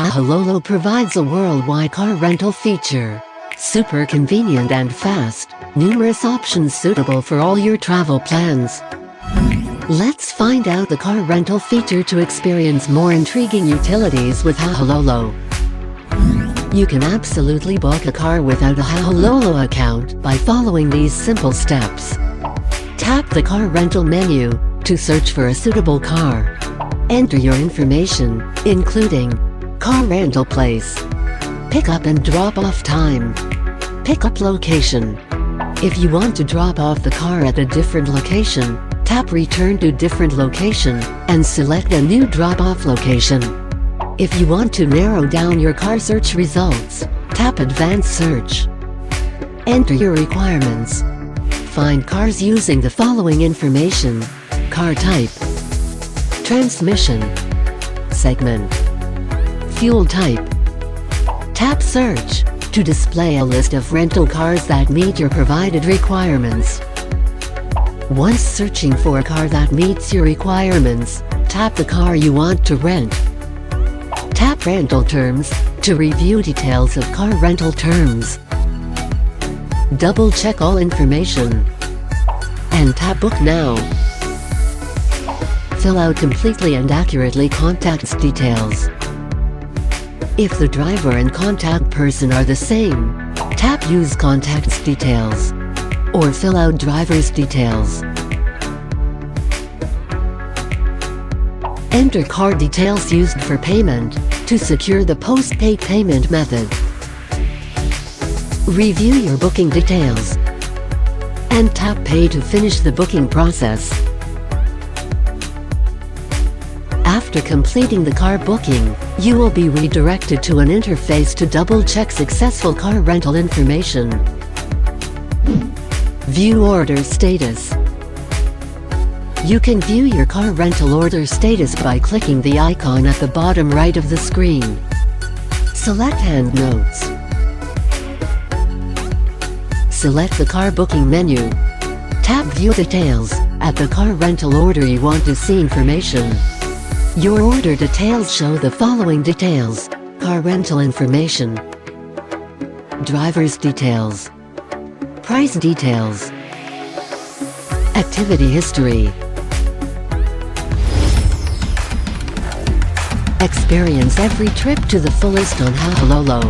Hahalolo provides a worldwide car rental feature. Super convenient and fast, numerous options suitable for all your travel plans. Let's find out the car rental feature to experience more intriguing utilities with Hahalolo. You can absolutely book a car without a Hahalolo account by following these simple steps. Tap the car rental menu to search for a suitable car. Enter your information, including car rental place, pickup and drop-off time, pickup location. If you want to drop off the car at a different location, tap Return to different location and select a new drop-off location. If you want to narrow down your car search results, tap Advanced Search. Enter your requirements. Find cars using the following information: car type, transmission, segment, fuel type. Tap Search to display a list of rental cars that meet your provided requirements. Once searching for a car that meets your requirements, tap the car you want to rent. Tap Rental Terms to review details of car rental terms. Double-check all information. And tap Book Now. Fill out completely and accurately contact details. If the driver and contact person are the same, tap Use Contact Details. Or fill out driver's details. Enter card details used for payment to secure the post-pay payment method. Review your booking details and tap Pay to finish the booking process. After completing the car booking, you will be redirected to an interface to double-check successful car rental information. View order status. You can view your car rental order status by clicking the icon at the bottom right of the screen. Select Hand Notes. Select the car booking menu. Tap View Details at the car rental order you want to see information. Your order details show the following details: car rental information, driver's details, price details, activity history. Experience every trip to the fullest on Hahalolo.